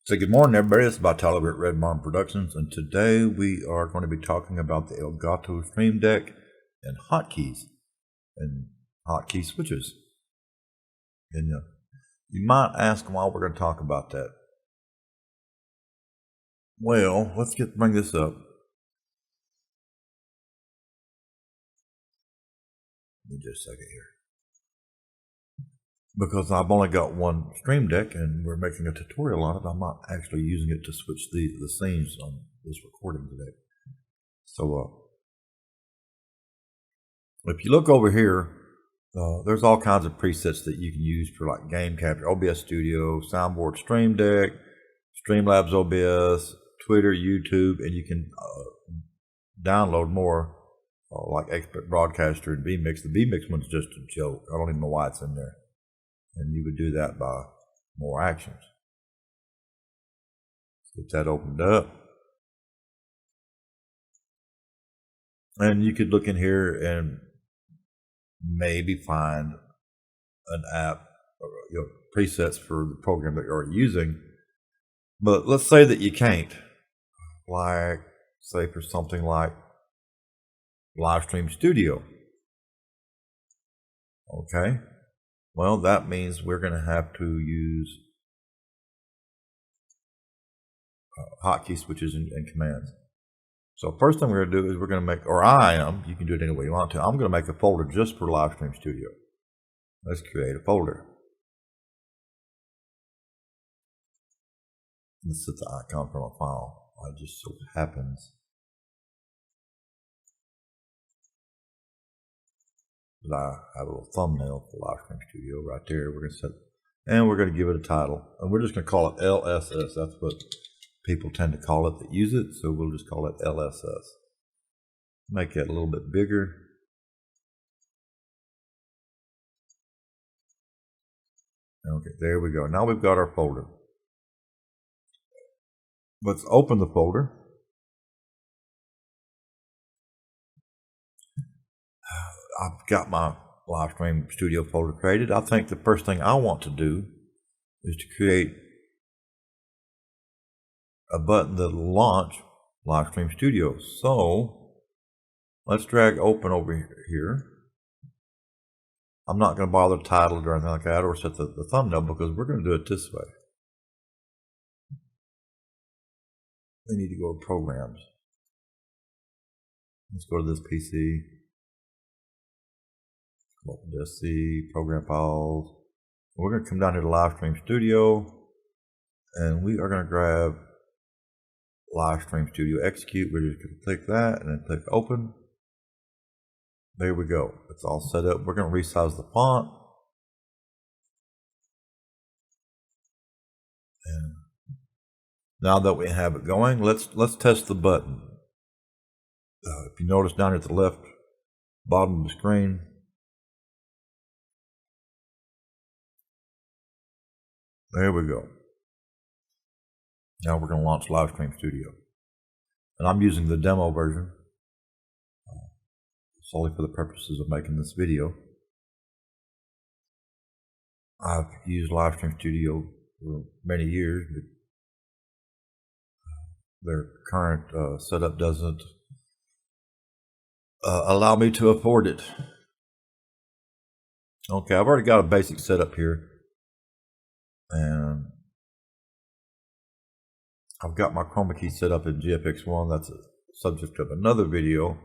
So good morning, everybody. This is about Tyler at Red Barn Productions, and today we are going to be talking about the Elgato StreamDeck and hotkeys and hotkey switches. And you might ask why we're going to talk about that. Well, let's bring this up. Give me just a second here. Because I've only got one Stream Deck and we're making a tutorial on it, I'm not actually using it to switch the scenes on this recording today. So if you look over here, there's all kinds of presets that you can use for like game capture, OBS Studio, Soundboard Stream Deck, Streamlabs OBS, Twitter, YouTube, and you can download more like XsplitBroadcaster and vMix. The vMix one's just a joke. I don't even know why it's in there. And you would do that by more actions. Get that opened up. And you could look in here and maybe find an app or presets for the program that you're already using. But let's say that you can't. Like, say for something like LiveStream Studio. Okay. Well, that means we're going to have to use hotkey switches and commands. So first thing we're going to do is we're going to make, or I am, you can do it any way you want to, I'm going to make a folder just for LiveStream Studio. Let's create a folder. Let's set the icon from a file. It just so happens that I have a little thumbnail for LiveStream Studio right there. We're going to set, and we're going to give it a title, and we're just going to call it LSS. That's what people tend to call it that use it, so we'll just call it LSS. Make that a little bit bigger. Okay, there we go. Now we've got our folder. Let's open the folder. I've got my LiveStream Studio folder created. I think the first thing I want to do is to create a button that'll launch LiveStream Studio. So let's drag open over here. I'm not going to bother to title it or anything like that or set the thumbnail because we're going to do it this way. We need to go to programs. Let's go to this PC. Open this, see program files. We're going to come down here to LiveStream Studio and we are going to grab LiveStream Studio execute. We're just going to click that and then click open. There we go. It's all set up. We're going to resize the font. And now that we have it going, let's test the button. If you notice down at the left bottom of the screen, there we go. Now we're going to launch LiveStream Studio. And I'm using the demo version solely for the purposes of making this video. I've used LiveStream Studio for many years, but their current setup doesn't allow me to afford it. Okay, I've already got a basic setup here. And I've got my chroma key set up in GFX1. That's a subject of another video.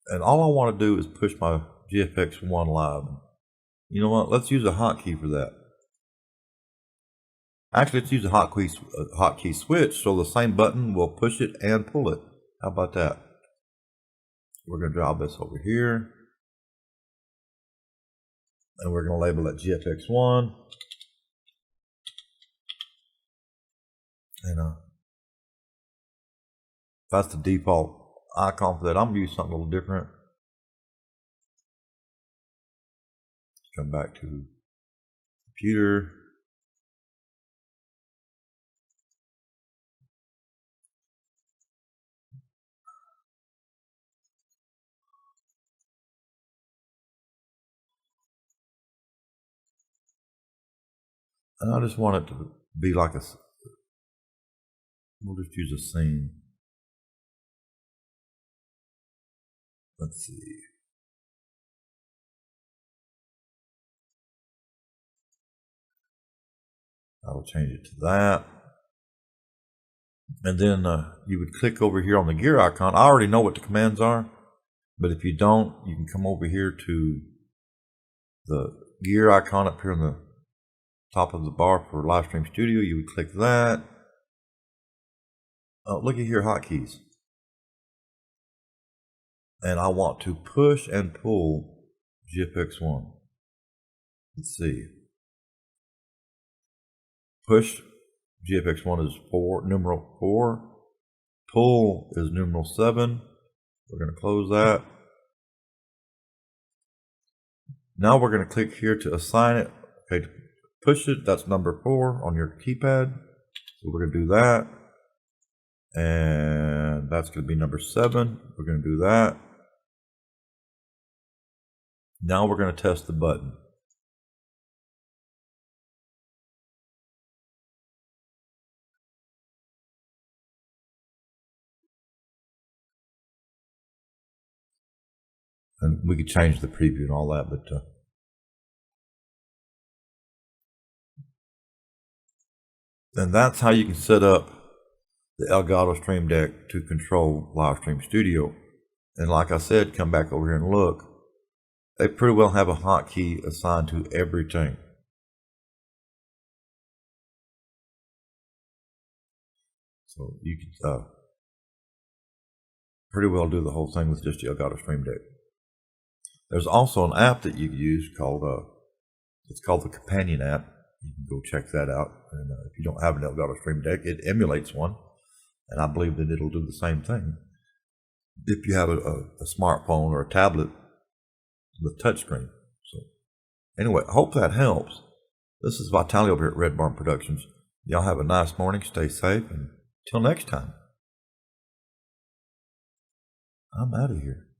And all I want to do is push my GFX1 live. You know what? Let's use a hotkey for that. Actually, let's use a hotkey switch so the same button will push it and pull it. How about that? We're going to drop this over here. And we're going to label it GFX1. And that's the default icon for that. I'm going to use something a little different. Come back to computer. And I just want it to be like we'll just use a scene. Let's see. I will change it to that. And then you would click over here on the gear icon. I already know what the commands are, but if you don't, you can come over here to the gear icon up here on the top of the bar for LiveStream Studio. You would click that. Look at here, hotkeys. And I want to push and pull GFX1. Let's see. Push GFX1 is numeral 4. Pull is numeral 7. We're going to close that. Now we're going to click here to assign it. Okay, to push it, that's number 4 on your keypad. So we're going to do that. And that's going to be number 7. We're going to do that. Now we're going to test the button. And we could change the preview and all that, but and that's how you can set up the Elgato StreamDeck to control LiveStream Studio. And like I said, come back over here and look. They pretty well have a hotkey assigned to everything. So you can pretty well do the whole thing with just the Elgato StreamDeck. There's also an app that you can use called it's called the Companion app. You can go check that out. And if you don't have an Elgato StreamDeck, it emulates one, and I believe that it'll do the same thing if you have a smartphone or a tablet with touchscreen. So anyway, I hope that helps. This is Vitaly over here at Red Barn Productions. Y'all have a nice morning. Stay safe, and till next time, I'm out of here.